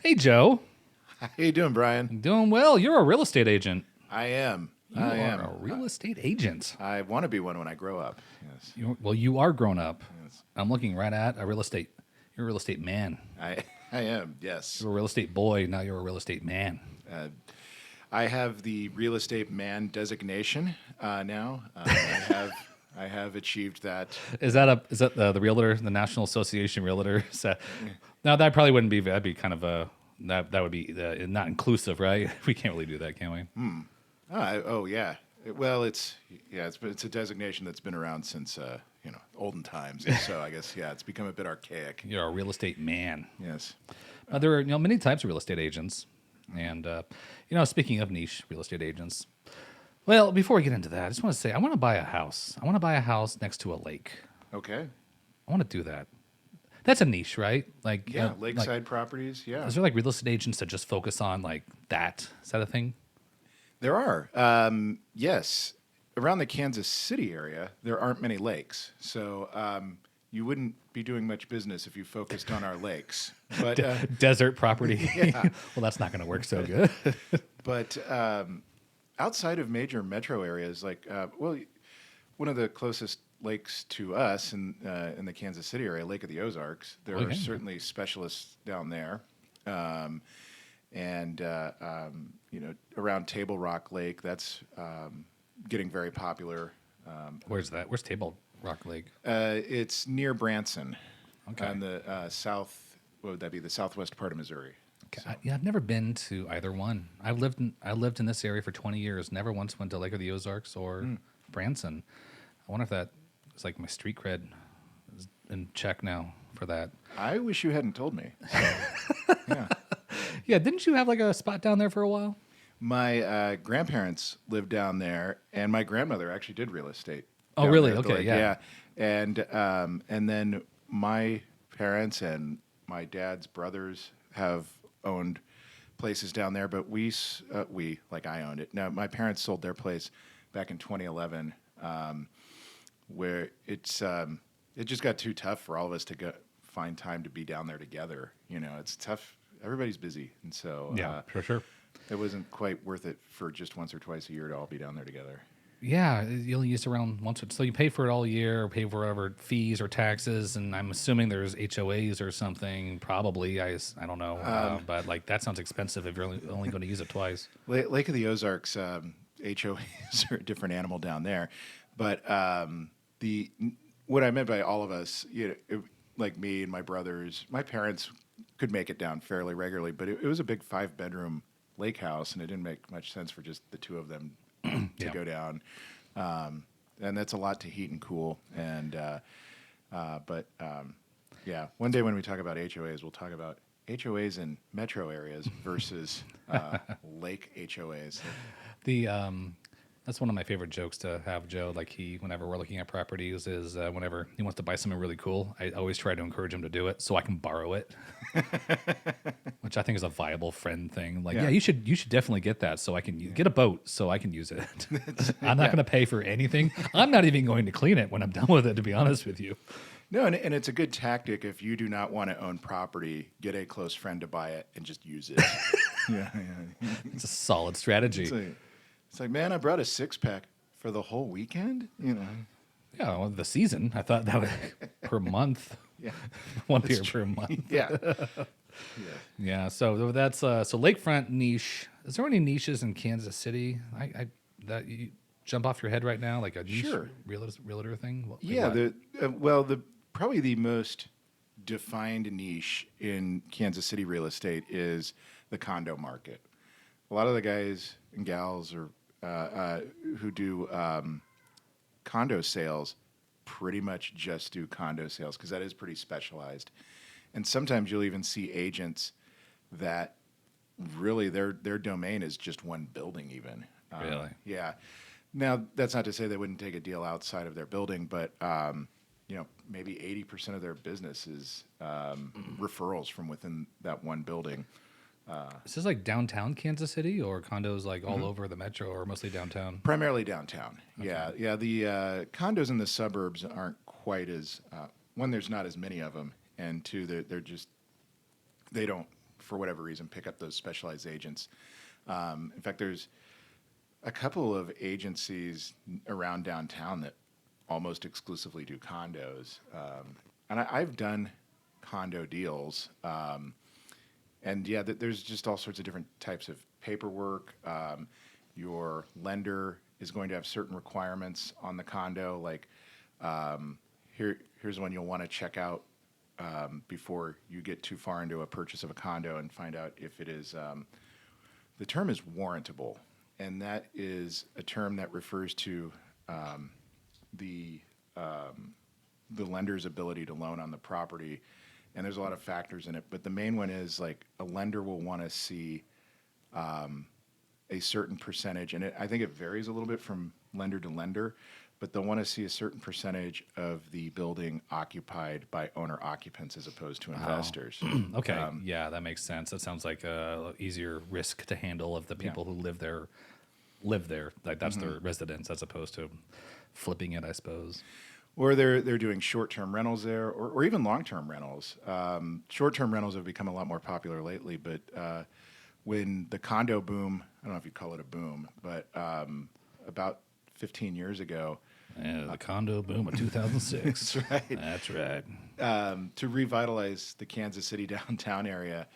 Hey, Joe. How you doing, Brian? Doing well. You're a real estate agent. I am. You I are am. a real estate agent. I want to be one when I grow up. Yes. You are grown up. Yes. I'm looking right at a real estate. You're a real estate man. I am. Yes. You're a real estate boy. Now you're a real estate man. I have the real estate man designation now. I have achieved that. Is that the realtor, the National Association Realtor? No, that probably wouldn't be. That'd be kind of a that would be not inclusive, right? We can't really do that, can we? Oh yeah. It's a designation that's been around since olden times. So I guess it's become a bit archaic. You're a real estate man. Yes. There are many types of real estate agents, and speaking of niche real estate agents, well, before we get into that, I just want to say I want to buy a house. I want to buy a house next to a lake. Okay. I want to do that. That's a niche, right? Like lakeside properties. Yeah. Is there like real estate agents that just focus on like that? Is that a thing? There are. Yes. Around the Kansas City area, there aren't many lakes. So you wouldn't be doing much business if you focused on our lakes. But desert property. Yeah. Well, that's not going to work so good. But outside of major metro areas, one of the closest lakes to us in the Kansas City area, Lake of the Ozarks, there are certainly specialists down there. Around Table Rock Lake, that's getting very popular. Where's that? Where's Table Rock Lake? It's near Branson, Okay. on the south. What would that be? The southwest part of Missouri. Okay. I've never been to either one. I lived in this area for 20 years. Never once went to Lake of the Ozarks or Branson. I wonder if that is like my street cred is in check now for that. I wish you hadn't told me. Yeah. Yeah, didn't you have like a spot down there for a while? My grandparents lived down there, and my grandmother actually did real estate. Oh, down really? there at the Okay, lake. yeah. And then my parents and my dad's brothers have owned places down there, but I owned it. Now, my parents sold their place back in 2011, where it just got too tough for all of us to find time to be down there together. It's tough. Everybody's busy, and so for sure. it wasn't quite worth it for just once or twice a year to all be down there together. Yeah, you only use it around once. So you pay for it all year, or pay for whatever fees or taxes, and I'm assuming there's HOAs or something. Probably, I don't know, but like that sounds expensive if you're only going to use it twice. Lake of the Ozarks, HOAs are a different animal down there, but what I meant by all of us, like me and my brothers, my parents could make it down fairly regularly, but it was a big 5-bedroom lake house, and it didn't make much sense for just the two of them to go down. And that's a lot to heat and cool. And one day when we talk about HOAs, we'll talk about HOAs in metro areas versus lake HOAs. That's one of my favorite jokes to have, Joe. Like whenever we're looking at properties, is whenever he wants to buy something really cool, I always try to encourage him to do it so I can borrow it, which I think is a viable friend thing. Like, you should definitely get that so I can get a boat so I can use it. I'm not going to pay for anything. I'm not even going to clean it when I'm done with it, to be honest with you. No, and it's a good tactic if you do not want to own property. Get a close friend to buy it and just use it. Yeah. It's a solid strategy. It's like, man, I brought a 6-pack for the whole weekend. Yeah, well, the season. I thought that was per month. Yeah, One beer per month. Yeah. Yeah. So that's so lakefront niche. Is there any niches in Kansas City? That you jump off your head right now, like a niche realtor thing? Probably the most defined niche in Kansas City real estate is the condo market. A lot of the guys and gals who do condo sales pretty much just do condo sales because that is pretty specialized. And sometimes you'll even see agents that really their domain is just one building even. Really? Yeah. Now, that's not to say they wouldn't take a deal outside of their building, but maybe 80% of their business is referrals from within that one building. Is this like downtown Kansas City or condos like all over the metro or mostly downtown? Primarily downtown. Okay. Yeah. The condos in the suburbs aren't quite as one. There's not as many of them, and two, they don't for whatever reason, pick up those specialized agents. In fact, there's a couple of agencies around downtown that almost exclusively do condos. And I've done condo deals. And yeah, there's just all sorts of different types of paperwork. Your lender is going to have certain requirements on the condo. Like here's one you'll want to check out before you get too far into a purchase of a condo and find out if it is, the term is warrantable. And that is a term that refers to the lender's ability to loan on the property. And there's a lot of factors in it, but the main one is like a lender will want to see a certain percentage, and I think it varies a little bit from lender to lender, but they'll want to see a certain percentage of the building occupied by owner occupants as opposed to investors. Okay, yeah, that makes sense. That sounds like a easier risk to handle of the people who live there. Like that's their residence as opposed to flipping it, I suppose. Or they're doing short-term rentals there, or even long-term rentals. Short-term rentals have become a lot more popular lately, but when the condo boom, I don't know if you call it a boom, but about 15 years ago. Yeah, the condo boom of 2006. That's right. That's right. To revitalize the Kansas City downtown area,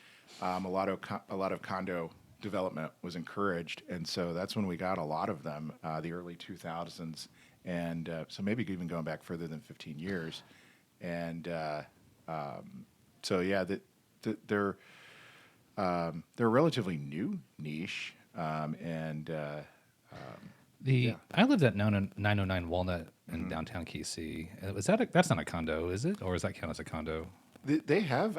a lot of condo development was encouraged, and so that's when we got a lot of them, the early 2000s. And so maybe even going back further than 15 years. And so, yeah, they're a relatively new niche. I lived at 909 Walnut in downtown KC. That's not a condo, is it? Or is that count as a condo? They have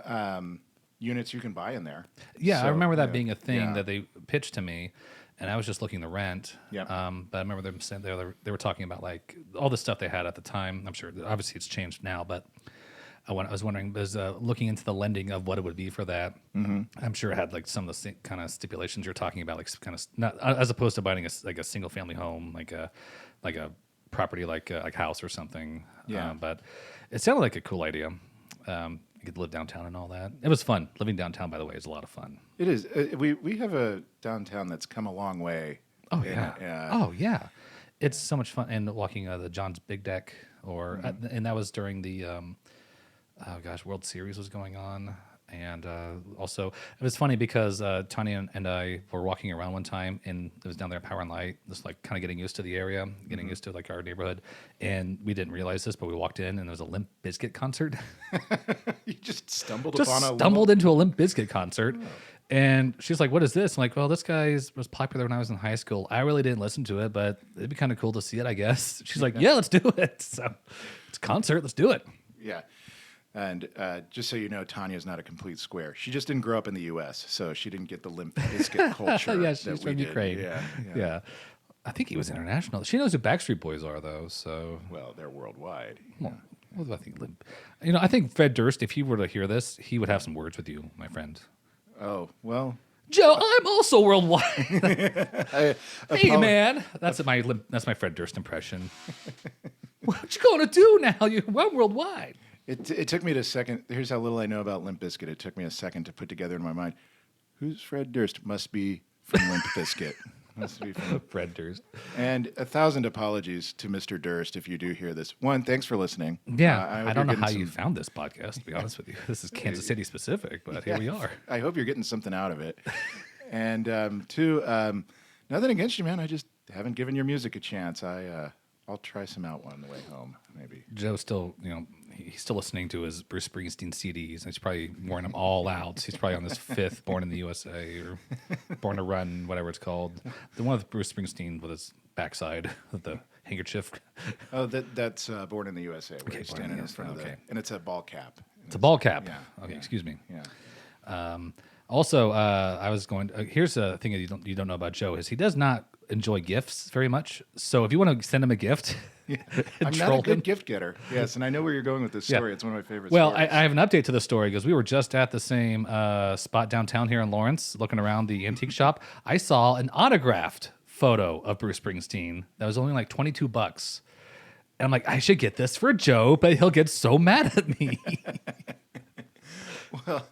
units you can buy in there. Yeah, so, I remember that being a thing yeah. that they pitched to me. And I was just looking to rent. Yep. But I remember them saying they were talking about like all the stuff they had at the time. I'm sure obviously it's changed now, but I was wondering, looking into the lending of what it would be for that. Mm-hmm. I'm sure it had like some of the kind of stipulations you're talking about, like kind of not as opposed to buying a single family home, like a property like a house or something. Yeah. But it sounded like a cool idea. You could live downtown and all that. It was fun. Living downtown, by the way, is a lot of fun. It is. We have a downtown that's come a long way. Oh, yeah. Oh, yeah. It's so much fun. And walking the John's Big Deck, and that was during the, World Series was going on. And also, it was funny because Tanya and I were walking around one time, and it was down there at Power and Light, just like kind of getting used to the area, getting used to like our neighborhood. And we didn't realize this, but we walked in, and there was a Limp Bizkit concert. You just stumbled into a Limp Bizkit concert. Oh. And she's like, "What is this?" I'm like, "Well, this guy was popular when I was in high school. I really didn't listen to it, but it'd be kind of cool to see it, I guess." She's like, "Yeah, let's do it." So it's a concert. Let's do it. Yeah. And just so you know, Tanya's not a complete square. She just didn't grow up in the U.S., so she didn't get the Limp Bizkit culture. Yeah, she's from Ukraine. Yeah. I think he was international. She knows who Backstreet Boys are, though. So they're worldwide. Well, what do I think? I think Fred Durst, if he were to hear this, he would have some words with you, my friend. Oh, well. Joe, I'm also worldwide. Hey, man. That's my Fred Durst impression. What you gonna do now? I'm worldwide. It took me a second. Here's how little I know about Limp Bizkit. It took me a second to put together in my mind, who's Fred Durst? Must be from Limp Bizkit. Must be from Fred Durst. And 1,000 apologies to Mr. Durst if you do hear this. One, thanks for listening. Yeah, I don't know how you found this podcast, to be honest with you. This is Kansas City specific, but here we are. I hope you're getting something out of it. And two, nothing against you, man. I just haven't given your music a chance. I'll try some out on the way home, maybe. Joe's still, he's still listening to his Bruce Springsteen CDs. And he's probably wearing them all out. He's probably on this fifth Born in the USA or Born to Run, whatever it's called. The one with Bruce Springsteen with his backside with the handkerchief. Oh, that's Born in the USA. Where he's standing in front of and it's a ball cap. It's a ball cap. Yeah. Okay, excuse me. Yeah. Also, I was going. Here's a thing that you don't know about Joe is he does not enjoy gifts very much. So if you want to send him a gift, I'm not a good gift getter. Yes, and I know where you're going with this story. Yeah. It's one of my favorite. Well, stories. I have an update to the story because we were just at the same spot downtown here in Lawrence, looking around the antique shop. I saw an autographed photo of Bruce Springsteen that was only like $22. And I'm like, I should get this for Joe, but he'll get so mad at me. Well,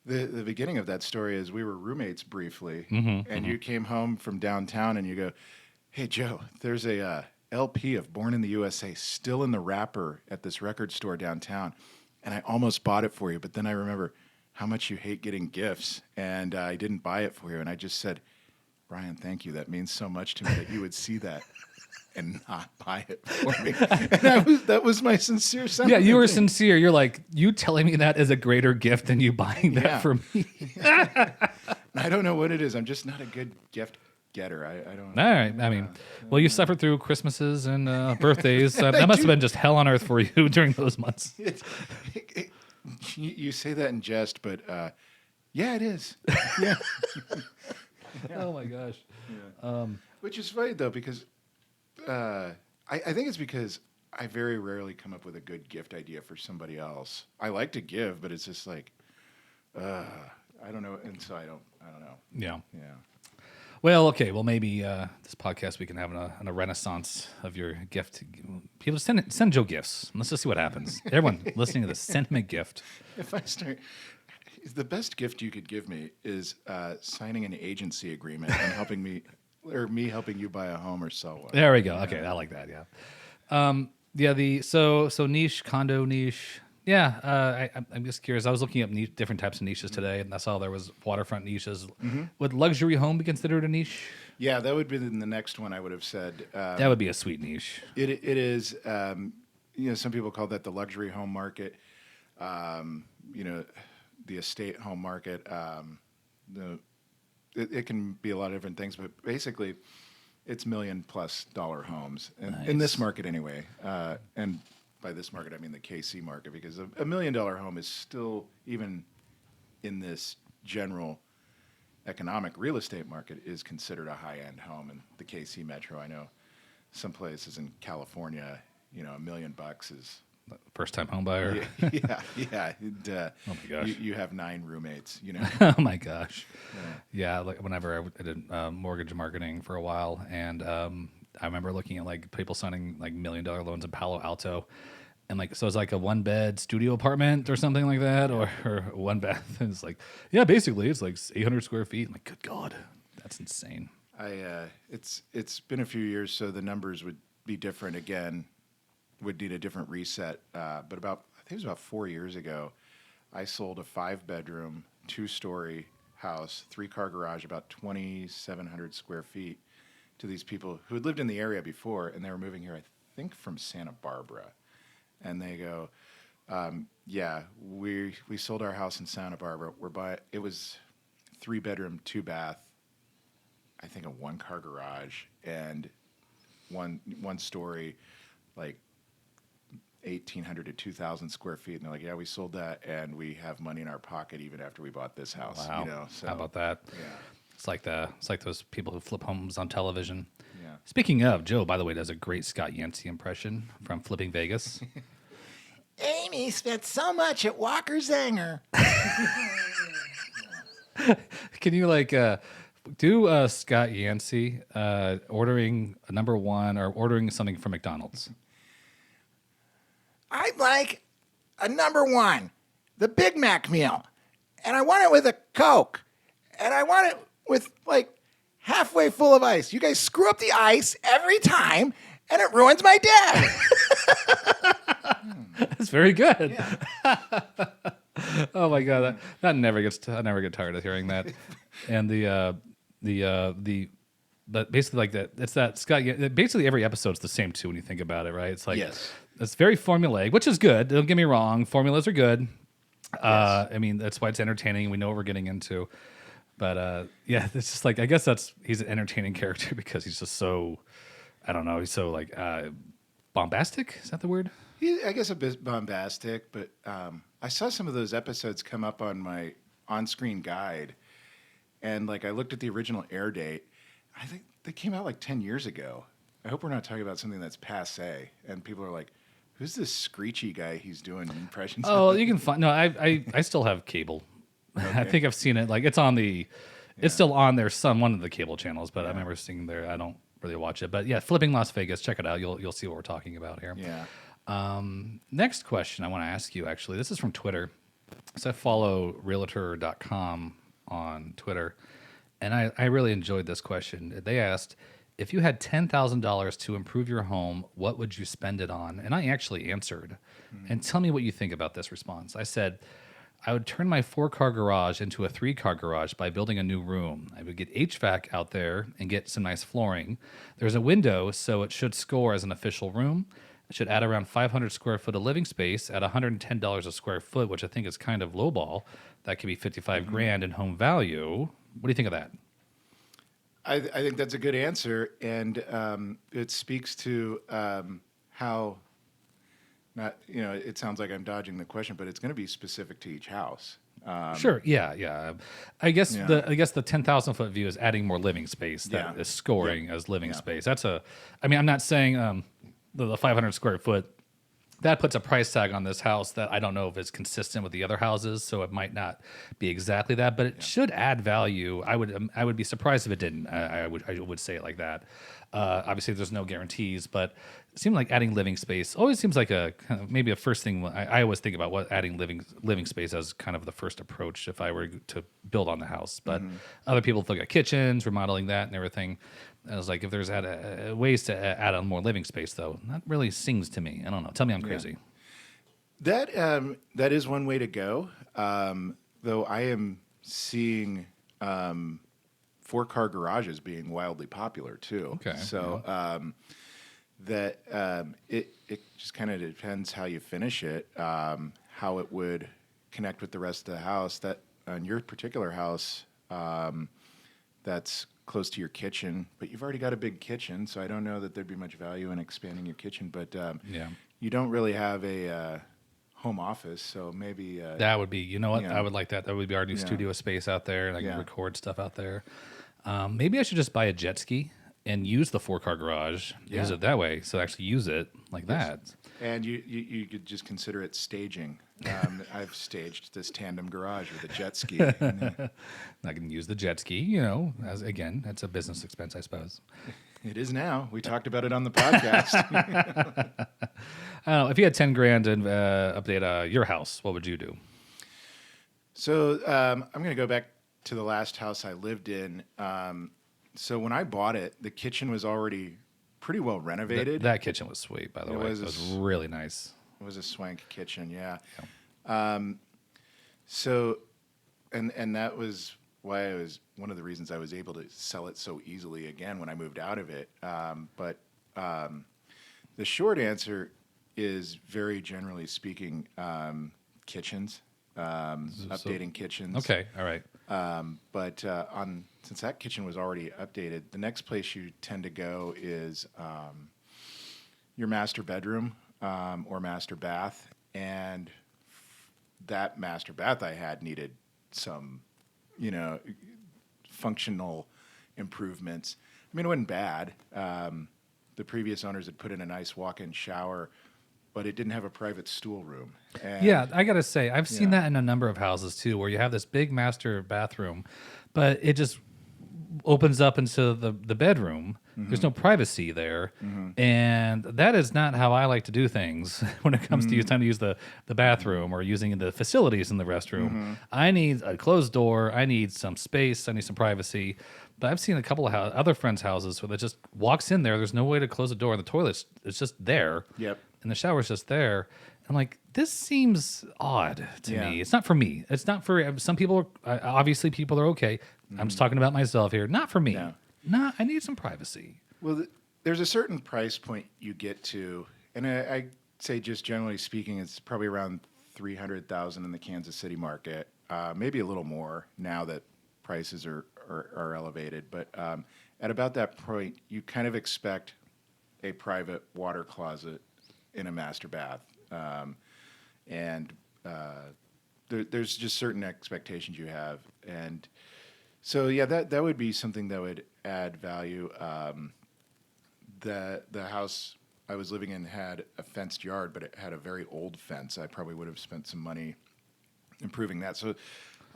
The beginning of that story is we were roommates briefly, Mm-hmm, and you came home from downtown, and you go, "Hey Joe, there's a LP of Born in the USA still in the wrapper at this record store downtown, and I almost bought it for you, but then I remember how much you hate getting gifts, and I didn't buy it for you." And I just said, "Brian, thank you. That means so much to me that you would see that." And not buy it for me. And that was my sincere Yeah, sentiment. you were sincere. You're like, you telling me that is a greater gift than you buying that Yeah. for me. I don't know what it is. I'm just not a good gift getter. I don't. All right. I mean, well, you suffered through Christmases and birthdays. That must have do. been just hell on earth for you during those months. You say that in jest, but yeah, it is. Yeah. Oh my gosh. Which is funny though, because I think it's because I very rarely come up with a good gift idea for somebody else. I like to give, but it's just like, I don't know, and so I don't know. Yeah. Yeah. Well, okay. Well, maybe this podcast we can have a renaissance of your gift. People send Joe gifts. Let's just see what happens. Everyone listening to this, send him a gift. If I start, the best gift you could give me is signing an agency agreement and helping me, or me helping you buy a home or sell one. There we go. Okay, I like that. Yeah. Yeah. So niche condo niche. Yeah. I'm just curious. I was looking up different types of niches today, and I saw there was waterfront niches. Would luxury home be considered a niche? Yeah, that would be the next one I would have said. That would be a sweet niche. It is. Some people call that the luxury home market. The estate home market. It can be a lot of different things, but basically, it's $1 million+ homes in this market anyway. And by this market, I mean the KC market, because a $1 million home is still, even in this general economic real estate market, is considered a high-end home in the KC metro. I know some places in California, $1 million is. First time home buyer. Yeah. And, Oh my gosh. You have 9 roommates. Oh my gosh. Yeah. Like whenever I did mortgage marketing for a while, and I remember looking at like people signing like $1 million loans in Palo Alto, and like so it's like a 1-bed studio apartment or something like that, or 1 bath. And it's like, yeah, basically it's like 800 square feet. I'm like, good God, that's insane. It's been a few years, so the numbers would be different again. Would need a different reset. But I think it was about 4 years ago, I sold a 5-bedroom, 2-story house, 3-car garage, about 2,700 square feet, to these people who had lived in the area before, and they were moving here, I think, from Santa Barbara. And they go, "Yeah, we sold our house in Santa Barbara. It was 3-bedroom, 2-bath, I think a 1-car garage, and one story, like 1,800 to 2,000 square feet." And they're like, "Yeah, we sold that, and we have money in our pocket even after we bought this house." Wow. So, How about that? Yeah. It's like those people who flip homes on television. Yeah. Speaking of, Joe, by the way, does a great Scott Yancey impression from Flipping Vegas. Amy spent so much at Walker Zanger. Can you do Scott Yancey ordering a number 1 or ordering something from McDonald's? I'd like a number 1, the Big Mac meal. And I want it with a Coke. And I want it with, halfway full of ice. You guys screw up the ice every time, and it ruins my day. That's very good. Oh my God, that never gets. I never get tired of hearing that. And but basically like that. It's that Scott. Basically every episode's the same too when you think about it, right? It's like Yes. it's very formulaic, which is good. Don't get me wrong. Formulas are good. I mean that's why it's entertaining. We know what we're getting into. But yeah, it's just like I guess he's an entertaining character because he's just so. I don't know. He's so bombastic. Is that the word? I guess a bit bombastic, but I saw some of those episodes come up on my on-screen guide, and I looked at the original air date. I think they came out 10 years ago. I hope we're not talking about something that's passé, and people are like, "Who's this screechy guy? He's doing impressions." Oh, you can find. No, I still have cable. Okay. I think I've seen it. It's on the. It's still on there. One of the cable channels, but I remember seeing there. I don't really watch it, but yeah, Flipping Las Vegas. Check it out. You'll see what we're talking about here. Yeah. Next question I want to ask you. Actually, this is from Twitter. So I follow Realtor.com on Twitter, and I really enjoyed this question. They asked, if you had $10,000 to improve your home, what would you spend it on? And I actually answered. And tell me what you think about this response. I said, I would turn my 4-car garage into a 3-car garage by building a new room. I would get HVAC out there and get some nice flooring. There's a window, so it should score as an official room. It should add around 500 square foot of living space at $110 a square foot, which I think is kind of lowball. That could be 55 grand in home value. What do you think of that? I think that's a good answer, and it speaks to how not it sounds like I'm dodging the question, but it's going to be specific to each house. Sure. Yeah. I guess Yeah. the 10,000 foot view is adding more living space that Yeah. is scoring as living Yeah. space. I'm not saying the 500 square foot that puts a price tag on this house that I don't know if it's consistent with the other houses, so it might not be exactly that, but it should add value. I would be surprised if it didn't. I would say it like that. Obviously, there's no guarantees, but it seemed like adding living space always seems like a kind of maybe a first thing. I always think about what adding living space as kind of the first approach if I were to build on the house. But other people look at kitchens, remodeling that, and everything. I was like, if there's ways to add on more living space, though, that really sings to me. I don't know. Tell me I'm crazy. That is one way to go. Though I am seeing 4-car garages being wildly popular too. Okay, So it just kind of depends how you finish it, how it would connect with the rest of the house. That on your particular house, that's close to your kitchen, but you've already got a big kitchen, so I don't know that there'd be much value in expanding your kitchen. But Yeah. you don't really have a home office, so maybe That would be, you know what? Yeah. I would like that. That would be our new Yeah. studio space out there, and I can Yeah. record stuff out there. Maybe I should just buy a jet ski and use the 4-car garage, use Yeah. it that way, so actually use it like that. And you could just consider it staging. I've staged this tandem garage with a jet ski. I can use the jet ski, you know, as again, that's a business expense, I suppose. It is now. We talked about it on the podcast. I don't know. If you had 10 grand to update your house, what would you do? So I'm going to go back to the last house I lived in. So when I bought it, the kitchen was already pretty well renovated. That kitchen was sweet, by the It way. was It was really nice. It was a swank kitchen, yeah. So, and that was why I was one of the reasons I was able to sell it so easily again when I moved out of it. But the short answer is very generally speaking, kitchens, updating kitchens. Okay, all right. But since that kitchen was already updated, the next place you tend to go is your master bedroom or master bath, and that master bath I had needed some, functional improvements. I mean, it wasn't bad. The previous owners had put in a nice walk-in shower, but it didn't have a private stool room. And Yeah, I gotta say, I've seen Yeah. that in a number of houses too, where you have this big master bathroom, but it just opens up into the bedroom. There's no privacy there, and that is not how I like to do things when it comes to time to use the bathroom or using the facilities in the restroom. I need a closed door. I need some space. I need some privacy. But I've seen a couple of other friends' houses where it just walks in there. There's no way to close the door. The toilet's it's just there. Yep. And the shower's just there. I'm like, this seems odd to Yeah. me. It's not for me. It's not for some people. Obviously, people are okay. I'm just talking about myself here. Not for me. Yeah. Nah, I need some privacy. Well, there's a certain price point you get to, and I say just generally speaking, it's probably around 300,000 in the Kansas City market, maybe a little more now that prices are elevated. But at about that point, you kind of expect a private water closet in a master bath, and there's just certain expectations you have, and so yeah, that would be something that would add value. The house I was living in had a fenced yard, but it had a very old fence. I probably would have spent some money improving that. So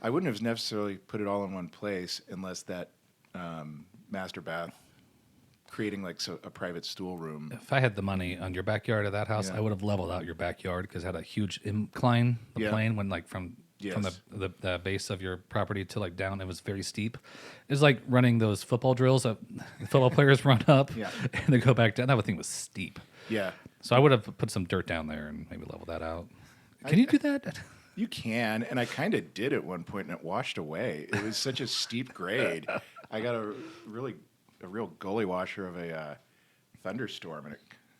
I wouldn't have necessarily put it all in one place unless that master bath, creating like a private stool room. If I had the money on your backyard of that house, Yeah. I would have leveled out your backyard because it had a huge incline, the Yeah. plane went like from from Yes. the base of your property to like down. It was very steep. It was like running those football drills that the football players run up Yeah. and they go back down. That thing was steep. Yeah. So I would have put some dirt down there and maybe level that out. Can you do that? You can, and I kind of did at one point, and it washed away. It was such a steep grade. I got a real gully washer of a thunderstorm,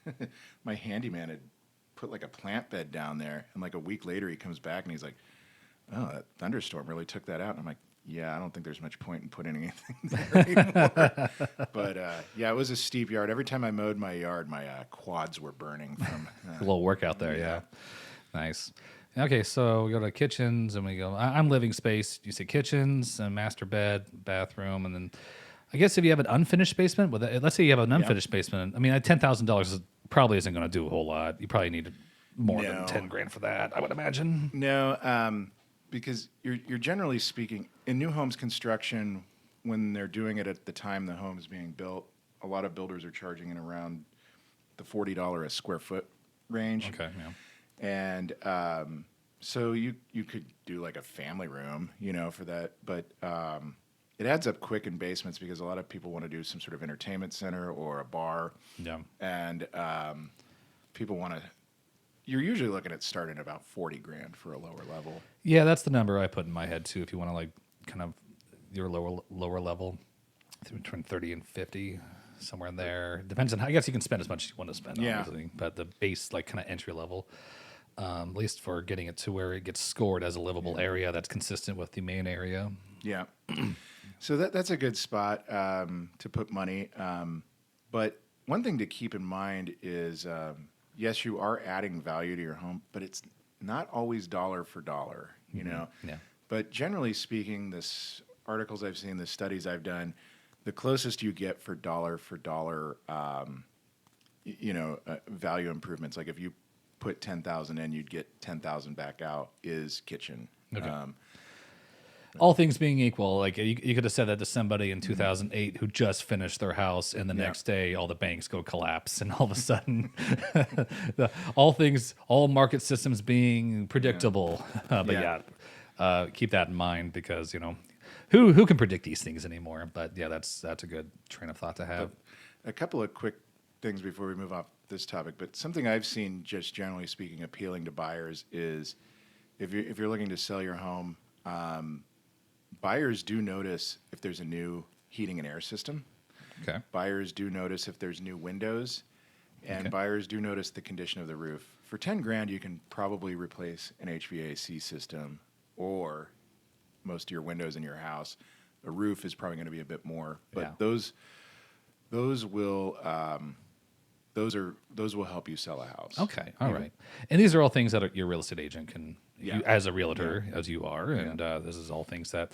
and my handyman had put like a plant bed down there, and like a week later he comes back and he's like, "Oh, that thunderstorm really took that out." And I'm like, "Yeah, I don't think there's much point in putting anything there anymore." But yeah, it was a steep yard. Every time I mowed my yard, my quads were burning from. A little workout there, yeah. Nice. Okay, so we go to kitchens and we go. I'm living space. You say kitchens, and master bed, bathroom, and then I guess if you have an unfinished basement, let's say you have an unfinished basement. I mean, $10,000 probably isn't going to do a whole lot. You probably need more than No. 10 grand for that, I would imagine. No, because you're generally speaking in new homes construction, when they're doing it at the time the home is being built, a lot of builders are charging in around the $40 a square foot range. Okay, yeah. And so you could do like a family room, for that, but it adds up quick in basements because a lot of people want to do some sort of entertainment center or a bar, Yeah. and people want to. You're usually looking at starting at about 40 grand for a lower level. Yeah, that's the number I put in my head too. If you want to like kind of your lower level, between 30 and 50, somewhere in there. Depends on. I guess you can spend as much as you want to spend, Yeah. obviously. But the base, like kind of entry level, at least for getting it to where it gets scored as a livable area that's consistent with the main area. Yeah. So that's a good spot to put money. But one thing to keep in mind is, yes, you are adding value to your home, but it's not always dollar for dollar, you know? Yeah. But generally speaking, this articles I've seen, the studies I've done, the closest you get for dollar, value improvements, like if you put 10,000 in, you'd get 10,000 back out, is kitchen. Okay. All things being equal, like you could have said that to somebody in 2008 who just finished their house, and the Yeah. next day all the banks go collapse, and all of a sudden, all market systems being predictable. But Yeah. keep that in mind because who can predict these things anymore? But yeah, that's a good train of thought to have. A couple of quick things before we move off this topic, but something I've seen, just generally speaking, appealing to buyers is if you're looking to sell your home, buyers do notice if there's a new heating and air system. Okay. Buyers do notice if there's new windows, and Okay. buyers do notice the condition of the roof. For 10 grand, you can probably replace an HVAC system or most of your windows in your house. A roof is probably going to be a bit more, but Yeah. those will help you sell a house. Okay, all right. And these are all things that your real estate agent can, Yeah. as a realtor, as you are, and this is all things that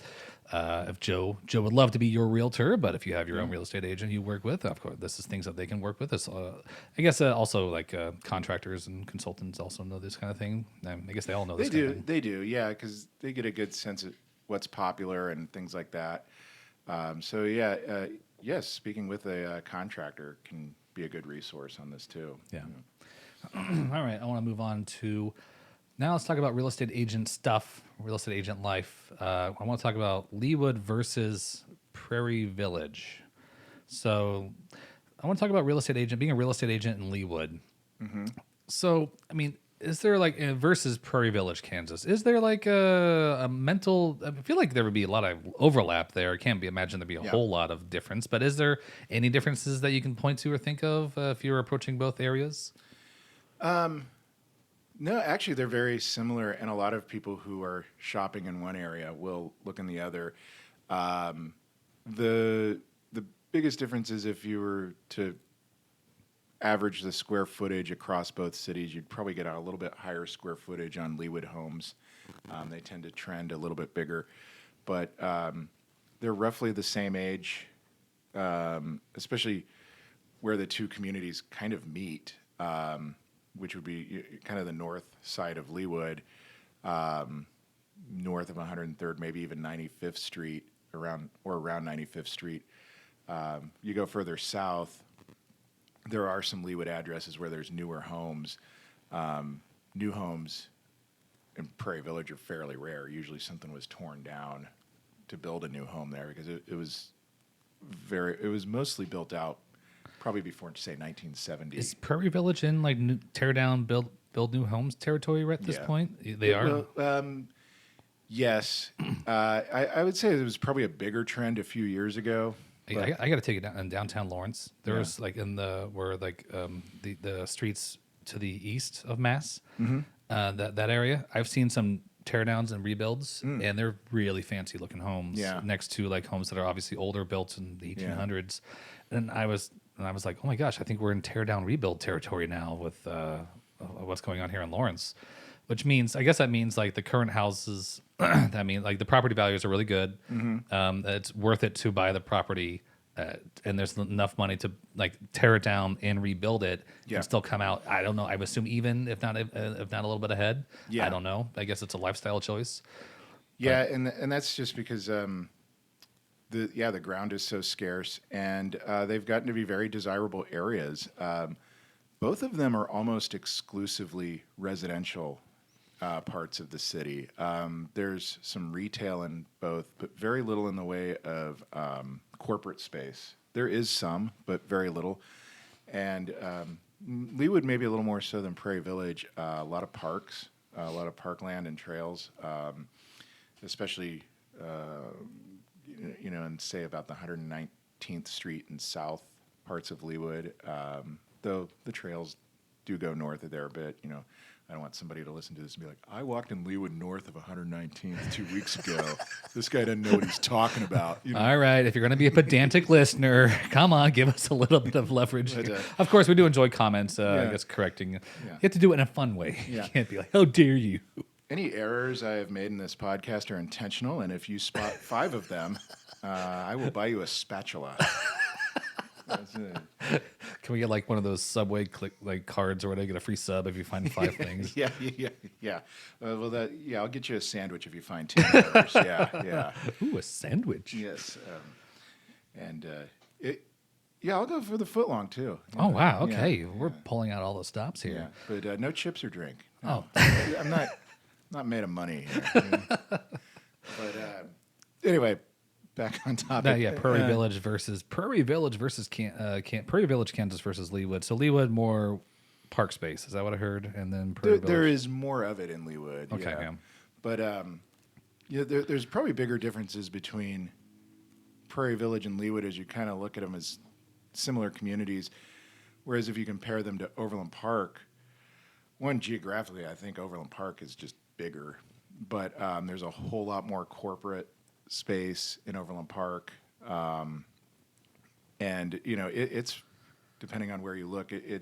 if Joe would love to be your realtor, but if you have your own real estate agent you work with, of course, this is things that they can work with. This, I guess, also like contractors and consultants also know this kind of thing. I guess they all know this. They kind do, of thing. they do, yeah, because they get a good sense of what's popular and things like that. Yes, speaking with a contractor can be a good resource on this too. Yeah. All right, I want to move on to now. Let's talk about real estate agent stuff, real estate agent life. I want to talk about Leawood versus Prairie Village. So, I want to talk about being a real estate agent in Leawood. So, I mean, is there like versus Prairie Village, Kansas? Is there like a mental? I feel like there would be a lot of overlap there. I can't imagine there'd be a Yeah. whole lot of difference. But is there any differences that you can point to or think of if you're approaching both areas? No, actually, they're very similar, and a lot of people who are shopping in one area will look in the other. The biggest difference is if you were to average the square footage across both cities, you'd probably get a little bit higher square footage on Leawood homes. They tend to trend a little bit bigger, but they're roughly the same age, especially where the two communities kind of meet, which would be kind of the north side of Leawood, north of 103rd, maybe even 95th Street, around 95th Street. You go further south, there are some Leawood addresses where there's newer homes. New homes in Prairie Village are fairly rare. Usually something was torn down to build a new home there because it was mostly built out probably before, say, 1970. Is Prairie Village in like tear down, build new homes territory at this Yeah. point? They are. Well, yes. I would say it was probably a bigger trend a few years ago. I got to take it down in downtown Lawrence. There was like in the where like the streets to the east of Mass, that area. I've seen some tear downs and rebuilds, and they're really fancy looking homes. Yeah. Next to like homes that are obviously older, built in the 1800s, and I was like, oh my gosh, I think we're in tear down rebuild territory now with what's going on here in Lawrence. Which means, I guess that means like the current houses, that means like the property values are really good. It's worth it to buy the property, and there's enough money to like tear it down and rebuild it Yeah. and still come out. I don't know. I would assume even, if not a little bit ahead. Yeah. I don't know. I guess it's a lifestyle choice. Yeah, and that's just because the ground is so scarce, and they've gotten to be very desirable areas. Both of them are almost exclusively residential parts of the city. There's some retail in both, but very little in the way of corporate space. There is some, but very little. And Leawood maybe a little more so than Prairie Village. A lot of parks, a lot of parkland and trails, especially and say about the 119th Street and south parts of Leawood. Though the trails do go north of there a bit, I don't want somebody to listen to this and be like, I walked in Leawood north of 119th 2 weeks ago. This guy doesn't know what he's talking about. All right. If you're going to be a pedantic listener, come on, give us a little bit of leverage. But, here. Of course, we do enjoy comments, I Yeah. guess, correcting. You Yeah. have to do it in a fun way. Yeah. You can't be like, how dare you? Any errors I have made in this podcast are intentional, and if you spot 5 of them, I will buy you a spatula. That's it. Can we get like one of those Subway cards or whatever? Get a free sub if you find 5 things. Yeah. I'll get you a sandwich if you find 10 errors. Yeah. Ooh, a sandwich. Yes. I'll go for the footlong too. Oh wow. Yeah, Okay, we're pulling out all the stops Yeah, here. but no chips or drink. Oh, I'm not made of money here. But anyway, back on topic. Prairie Village versus Prairie Village, Kansas versus Leawood. So Leawood more park space. Is that what I heard? And then Prairie There Village. is more of it in Leawood. Okay, yeah. yeah. But there's probably bigger differences between Prairie Village and Leawood as you kind of look at them as similar communities. Whereas if you compare them to Overland Park, one, geographically, I think Overland Park is just bigger. But there's a whole lot more corporate space in Overland Park. And, it's depending on where you look, it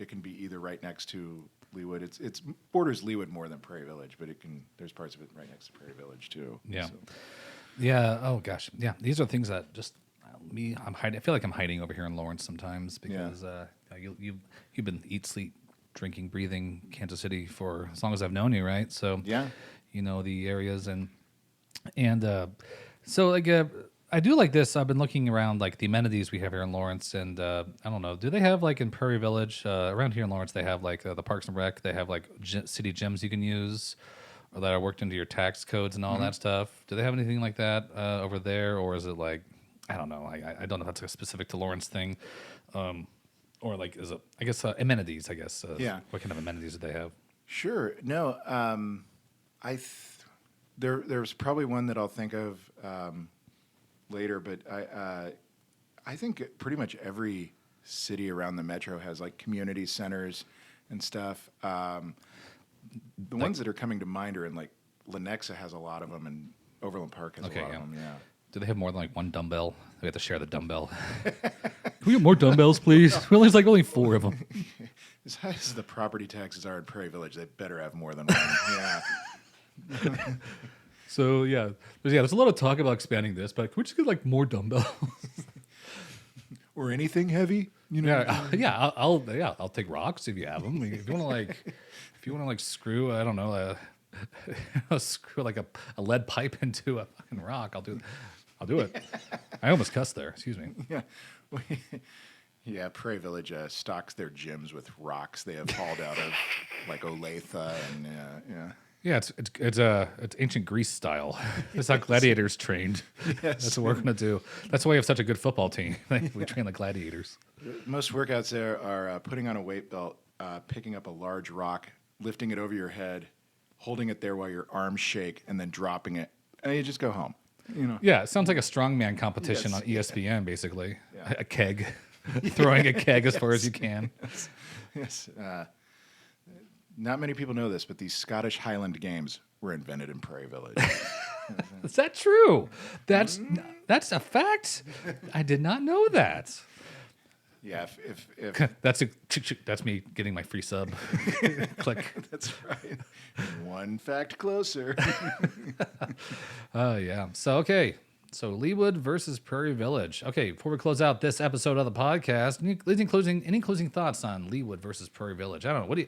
can be either right next to Leawood. It's borders Leawood more than Prairie Village, but there's parts of it right next to Prairie Village too. Yeah. So, Yeah. Oh gosh. Yeah. These are things that just I'm hiding. I feel like I'm hiding over here in Lawrence sometimes because you've been eat, sleep, drinking, breathing Kansas City for as long as I've known you, right? So yeah. you know the areas and so like I do like this. I've been looking around like the amenities we have here in Lawrence, and I don't know. Do they have like in Prairie Village around here in Lawrence? They have like the Parks and Rec. They have like city gyms you can use, or that are worked into your tax codes and all that stuff. Do they have anything like that over there, or is it like I don't know? I don't know if that's a specific to Lawrence thing, or like is it? I guess amenities. I guess. Yeah. What kind of amenities do they have? Sure. No. There's probably one that I'll think of later, but I think pretty much every city around the metro has like community centers and stuff. The ones that are coming to mind are in like Lenexa has a lot of them, and Overland Park has a lot of them. Yeah. Do they have more than like one dumbbell? We have to share the dumbbell. Can we get more dumbbells, please? There's like only 4 of them. As high as the property taxes are in Prairie Village, they better have more than one. Yeah. So there's a lot of talk about expanding this, but can we just get like more dumbbells? Or anything heavy, I'll take rocks if you have them. If you want to like screw, I don't know, screw like a lead pipe into a fucking rock, I'll do it. I almost cussed there. Excuse me. Yeah. Yeah, Prairie Village stocks their gyms with rocks they have hauled out of like Olathe and yeah. Yeah, it's ancient Greece style. That's how gladiators trained. That's what we're gonna do. That's why we have such a good football team. We train like gladiators. Most workouts there are putting on a weight belt, picking up a large rock, lifting it over your head, holding it there while your arms shake, and then dropping it, and you just go home. You know. Yeah, it sounds like a strongman competition Yes. on ESPN, basically. Yeah. A keg, throwing a keg as far as you can. Yes. Not many people know this, but these Scottish Highland Games were invented in Prairie Village. Is that true? That's a fact. I did not know that. Yeah, if That's me getting my free sub. Click. that's right. One fact closer. Oh yeah. So okay. So Leawood versus Prairie Village. Okay, before we close out this episode of the podcast, any closing thoughts on Leawood versus Prairie Village? I don't know.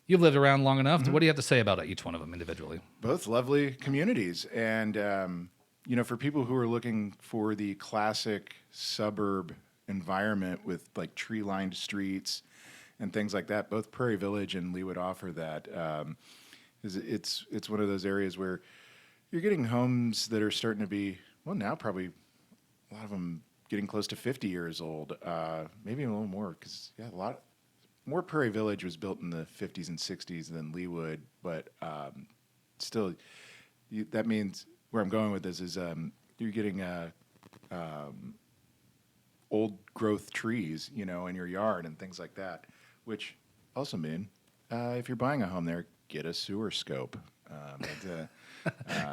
You've lived around long enough. What do you have to say about each one of them individually? Both lovely communities, and for people who are looking for the classic suburb environment with like tree-lined streets and things like that, both Prairie Village and Leawood offer that. It's one of those areas where you're getting homes that are starting to be, well, now probably a lot of them getting close to 50 years old, maybe a little more, because a lot more. Prairie Village was built in the 50s and 60s than Leawood, but still, that means where I'm going with this is you're getting old growth trees, in your yard and things like that, which also mean if you're buying a home there, get a sewer scope.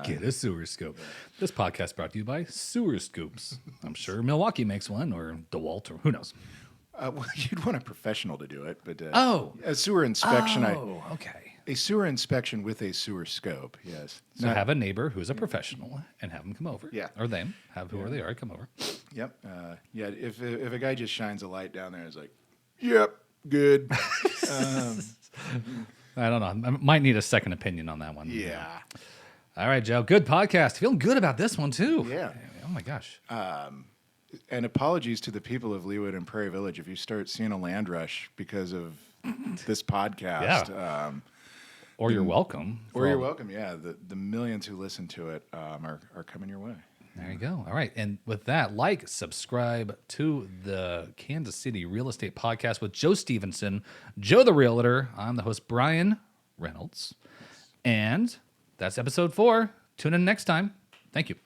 Get a sewer scope. This podcast brought to you by Sewer Scoops. I'm sure Milwaukee makes one, or DeWalt, or who knows. Well, you'd want a professional to do it, but a sewer inspection. Okay. A sewer inspection with a sewer scope. Yes. So have a neighbor who's a professional and have them come over. Yeah. Or them, have whoever they are come over. Yep. Yeah. If a guy just shines a light down there, it's like, yep, good. I don't know. I might need a second opinion on that one. Yeah. All right, Joe. Good podcast. Feeling good about this one, too. Yeah. Oh, my gosh. And apologies to the people of Leawood and Prairie Village if you start seeing a land rush because of this podcast. Yeah. Or you're welcome. Or you're welcome. Yeah. The millions who listen to it are coming your way. There you go. All right. And with that, subscribe to the Kansas City Real Estate Podcast with Joe Stevenson, Joe the Realtor. I'm the host, Brian Reynolds. And that's episode 4. Tune in next time. Thank you.